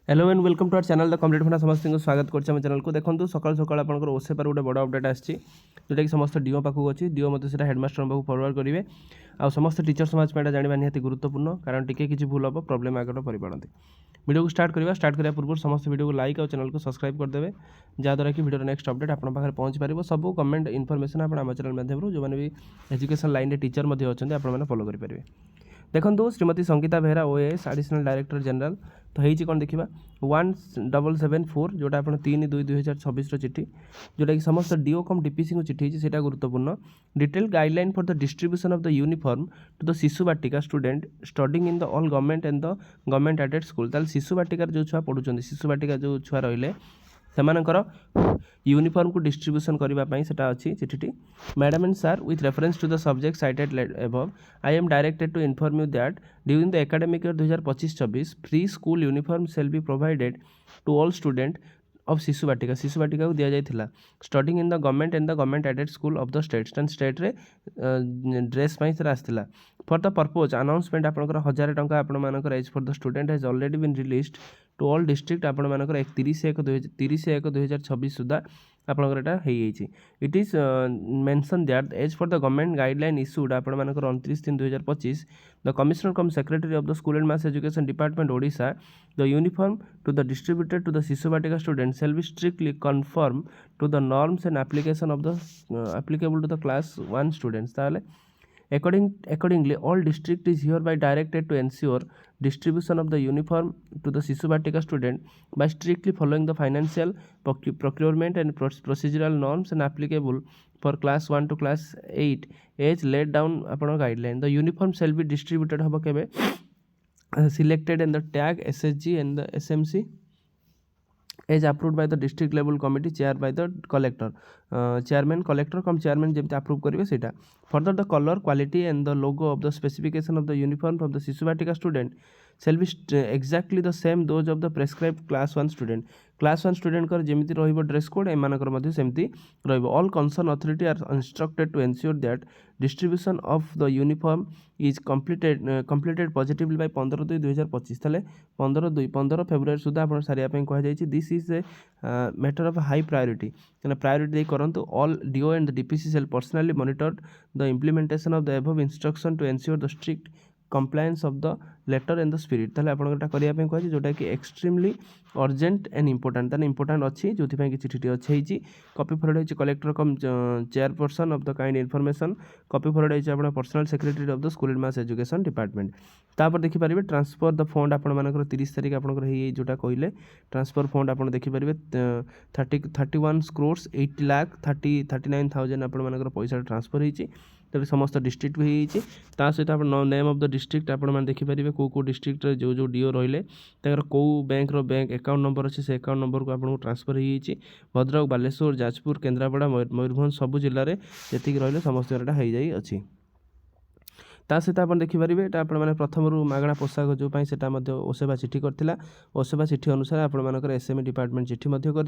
Hello and welcome to our channel the complete फना समस्त को स्वागत करछे हम चैनल को देखंतु सकाल सकाल आपनकर ओसे पर गोटे बड़ अपडेट आछि जोटा कि समस्त डीओ पाखु अछि डीओ मते सेटा हेडमास्टर पाखु फॉरवर्ड करिवे आ समस्त टीचर समाज पेटा जानिबा निहाती गुरुत्वपूर्ण कारण टिके किछि भूल हो प्रॉब्लम आगट परि पड़ंती वीडियो को स्टार्ट करिया पूर्व समस्त वीडियो को लाइक और चैनल को सब्सक्राइब कर देबे जहाँद्वारा कि वीडियो नेक्स्ट अपडेट आपन पाखरे पहुंच पारिबो सब गवर्नमेंट इन्फॉर्मेशन आपन आम चैनल माध्यम जो माने भी एजुकेशन लाइन रे टीचर मध्ये अछंती आपन माने फॉलो करि परिबे। देखो Shrimati Sangeeta Behera OAS additional director general तो होती कौन देखा 1774 जोटा आप 3/2/2026 चिठी जोटा कि समस्त डीओ कम डीपीसी को चिठी से गुरुत्वपूर्ण detail guideline for the distribution of the uniform to the Shishu Vatika student studying in the all government and the government aided school ताल शिशु बाटिकार जो छुआ पढ़ुं शिशु बाटिका जो छुआ रहिले सेमानकर यूनिफॉर्म को डिस्ट्रीब्यूशन करने सेटा अच्छी चिठी madam and sir with reference to the subject cited above I am directed to inform you that during the academic year 2025-26 free school uniform shall be provided to all student of Shishu Vatika को दि जाइथिला studying in the government and the government aided school of the state रे dress पाई सर आसला for the purpose announcement आपनकर 1000 टंका आपण मानकर as for the student has already been released to all district आपण मानकर 30/1/2026 सुधा आपनकर एटा हेई जाइछि it is mention that as for the government guideline issued आपण मानकर 29/3/2025 the commissioner cum secretary of the school and mass education department Odisha the uniform to the distributed to the Shishu Vatika student shall be strictly conform to the norms and application of the applicable to the class 1 students ताले accordingly all district is hereby directed to ensure distribution of the uniform to the शिशु बाटिका student by strictly following the financial procurement and procedural norms and applicable for class 1 to class 8 age laid down upon guideline the uniform shall be distributed haba kebe selected and the tag SSG and the SMC as approved by the district level committee chaired by the collector chairman collector come chairman जेमती approve करिवे सेटा further the color quality and the logo of the specification of the uniform of the शिशु बाटिका student shall be exactly the same those of the prescribed class 1 student class 1 student कर जेमती रहिबो dress code एमानकर मध्ये सेमती रहिबो all concerned authority are instructed to ensure that distribution of the uniform is completed positively by 15/2/2025 ताले 15 February सुधा आपण सारिया पे कहा जायछि this is a matter of high priority priority दे करंतु all DO and the DPC shall personally monitored the implementation of the above instruction to ensure the strict compliance of the letter and the spirit ताले आपनटा करिया पे कहछि जोटा कि extremely urgent and important ताने इंपोर्टेंट अच्छी जो कि चिठी अच्छी कॉपी फॉरवर्ड होछि collector cum chairperson of the kind information copy forward होछि आपन personal secretary of the school and mass education department तापर देखि परिबे ट्रांसफर द फंड आपन मानकर 30 तारिख आपनकर हे जोटा कहले ट्रांसफर फंड आपन देखि परिबे 31 crores 80 lakh 39,000 आपन मानकर पैसा ट्रांसफर होछि तबे समस्त डिस्ट्रिक्ट भी होइछि ता सहित आप नेम ऑफ द डिस्ट्रिक्ट आपण माने देखि परिबे को डिस्ट्रिक्ट रे जो डीओ रहिले ताकर को बैंक रो बैंक अकाउंट नंबर अछि से अकाउंट नंबर को आपन को ट्रांसफर होइछि भद्रक बालेश्वर जाजपुर केन्द्रापड़ा मयूरभंज सब जिल्ला रे जेतिक रहिले समस्त एटा होई जाई अछि ता सहित आप देखिपारे ये आप प्रथम मागणा पोशाक जो ओसेवा चिठी करथिला ओसेवा चिठी अनुसार आपर एसएमई डिपार्टमेंट चिठी कर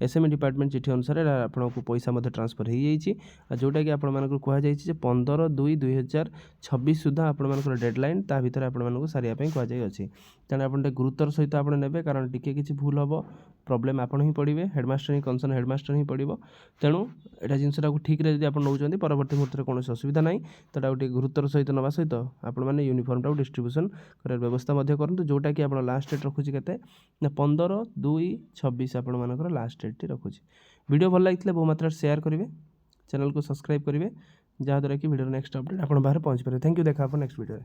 एसएमई डिपार्टमेंट चिठी अनुसार आपको पैसा ट्रांसफर हो जाइए जोटा कि आपको कहुई 15/2/2026 सुधा आपर डेडलाइन ता भर आपको सारे कहुई तेना आप गुरुत्वर सहित आप ने कारण टिके किसी भूल हम प्रोब्लेम आप ही पड़े हेडमास्टर ही कंसर्न हेडमास्टर ही पड़ो तेणु यहाँ जिनसा ठीक जब आप नौ परवर्त मुहूर्त कौन असुविधा ना तो गुरुत्वर सहित नवा सहित आपने यूनिफॉर्मटा डिस्ट्रीब्यूशन कर व्यवस्था करूँ जोटा कि आप लास्ट डेट रखुच्छे के 15/2/26 आपर लास्ट डेट रखुच्छे वीडियो भल लगी बहु मात्रा शेयर करेंगे चैनल को सब्सक्राइब करेंगे जहाँद्वारा कि वीडियो नेक्स्ट अपडेट आप बाहर पहुँच पारे थैंक यू देखा आप नेक्स्ट वीडियो।